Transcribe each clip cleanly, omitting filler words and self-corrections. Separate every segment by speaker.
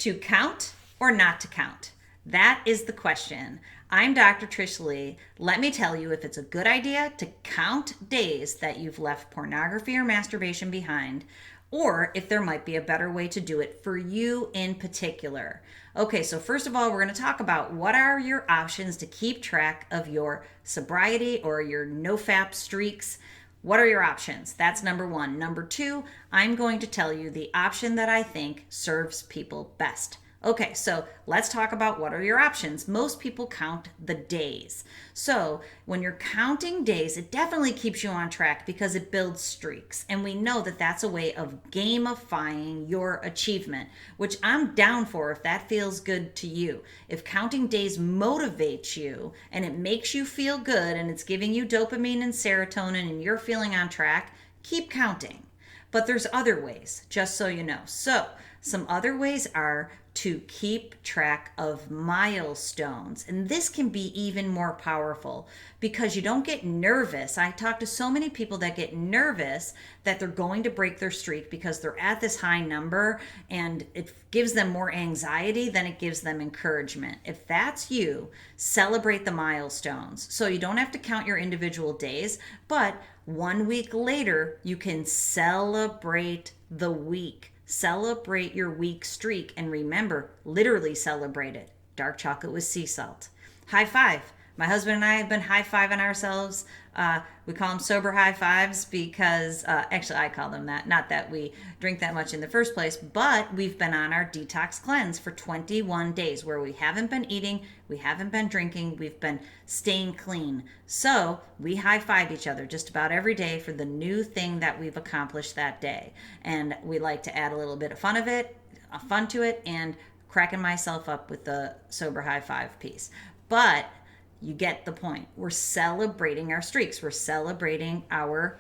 Speaker 1: To count or not to count? That is the question. I'm Dr. Trish Leigh. Let me tell you if it's a good idea to count days that you've left pornography or masturbation behind, or if there might be a better way to do it for you in particular. Okay, so first of all, we're going to talk about what are your options to keep track of your sobriety or your NoFap streaks. What are your options? That's number one. Number two, I'm going to tell you the option that I think serves people best. Okay, so let's talk about what are your options. Most people count the days. So when you're counting days, it definitely keeps you on track because it builds streaks. And we know that that's a way of gamifying your achievement, which I'm down for if that feels good to you. If counting days motivates you and it makes you feel good and it's giving you dopamine and serotonin and you're feeling on track, keep counting. But there's other ways, just so you know. So some other ways are to keep track of milestones. And this can be even more powerful because you don't get nervous. I talk to so many people that get nervous that they're going to break their streak because they're at this high number and it gives them more anxiety than it gives them encouragement. If that's you, celebrate the milestones. So you don't have to count your individual days, but 1 week later, you can celebrate the week. Celebrate your week streak and remember, literally celebrate it. Dark chocolate with sea salt. High five. My husband and I have been high fiving ourselves. We call them sober high fives because, actually, I call them that. Not that we drink that much in the first place, but we've been on our detox cleanse for 21 days where we haven't been eating, we haven't been drinking, we've been staying clean. So we high five each other just about every day for the new thing that we've accomplished that day. And we like to add a little bit of fun to it, and cracking myself up with the sober high five piece. But you get the point. We're celebrating our streaks. We're celebrating our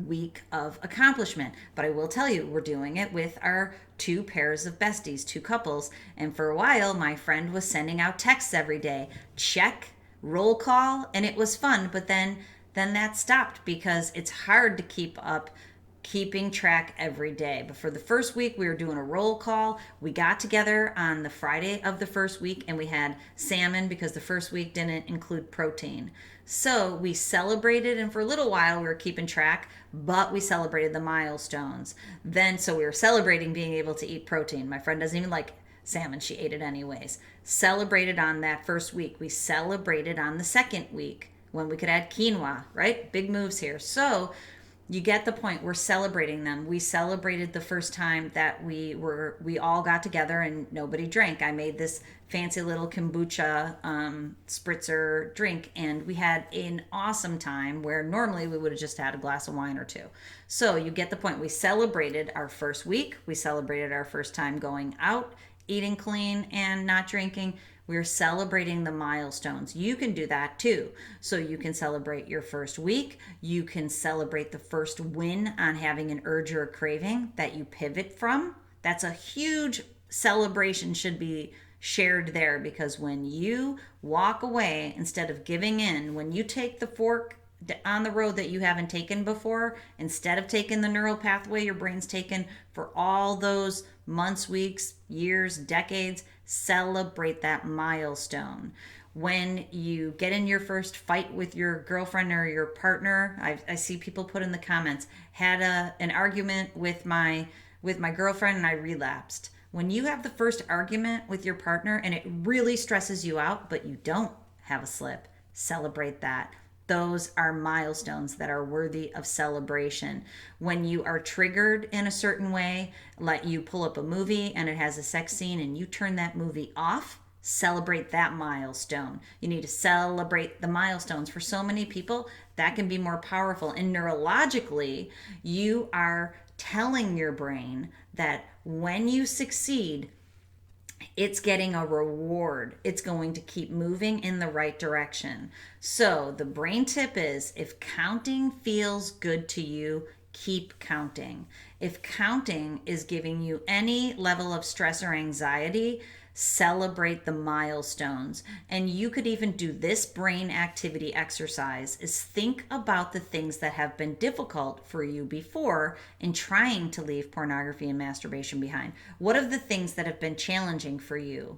Speaker 1: week of accomplishment. But I will tell you, we're doing it with our two pairs of besties, two couples. And for a while, my friend was sending out texts every day. Check, roll call, and it was fun. But then that stopped because it's hard to keeping track every day. But for the first week, we were doing a roll call. We got together on the Friday of the first week and we had salmon because the first week didn't include protein. So we celebrated, and for a little while we were keeping track, but we celebrated the milestones. So we were celebrating being able to eat protein. My friend doesn't even like salmon. She ate it anyways. Celebrated on that first week. We celebrated on the second week when we could add quinoa, right? Big moves here. So you get the point. We're celebrating them. We celebrated the first time that we all got together and nobody drank. I made this fancy little kombucha spritzer drink, and we had an awesome time where normally we would have just had a glass of wine or two. So you get the point. We celebrated our first week. We celebrated our first time going out, eating clean and not drinking. We're celebrating the milestones. You can do that too. So you can celebrate your first week. You can celebrate the first win on having an urge or a craving that you pivot from. That's a huge celebration, should be shared there, because when you walk away instead of giving in, when you take the fork on the road that you haven't taken before, instead of taking the neural pathway your brain's taken for all those months, weeks, years, decades, celebrate that milestone. When you get in your first fight with your girlfriend or your partner, I see people put in the comments, had an argument with my girlfriend and I relapsed. When you have the first argument with your partner and it really stresses you out, but you don't have a slip, celebrate that. Those are milestones that are worthy of celebration. When you are triggered in a certain way, like you pull up a movie and it has a sex scene and you turn that movie off, celebrate that milestone. You need to celebrate the milestones. For so many people, that can be more powerful. And neurologically, you are telling your brain that when you succeed, it's getting a reward. It's going to keep moving in the right direction. So the brain tip is, if counting feels good to you, keep counting. If counting is giving you any level of stress or anxiety, Celebrate the milestones. And you could even do this brain activity exercise is think about the things that have been difficult for you before in trying to leave pornography and masturbation behind. What are the things that have been challenging for you?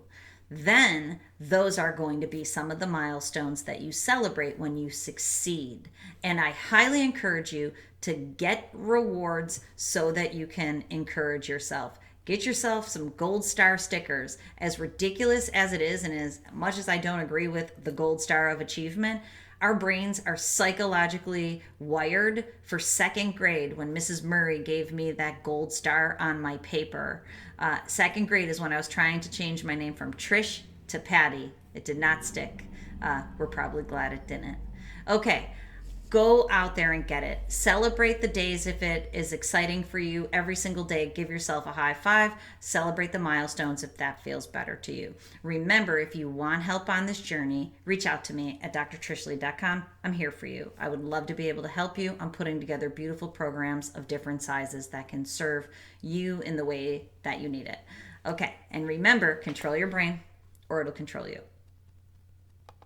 Speaker 1: Then those are going to be some of the milestones that you celebrate when you succeed. And I highly encourage you to get rewards so that you can encourage yourself. Get yourself some gold star stickers. As ridiculous as it is, and as much as I don't agree with the gold star of achievement, our brains are psychologically wired for second grade when Mrs. Murray gave me that gold star on my paper. Second grade is when I was trying to change my name from Trish to Patty. It did not stick. We're probably glad it didn't. Okay. Go out there and get it. Celebrate the days if it is exciting for you every single day. Give yourself a high five. Celebrate the milestones if that feels better to you. Remember, if you want help on this journey, reach out to me at drtrishleigh.com. I'm here for you. I would love to be able to help you. I'm putting together beautiful programs of different sizes that can serve you in the way that you need it. Okay, and remember, control your brain or it'll control you.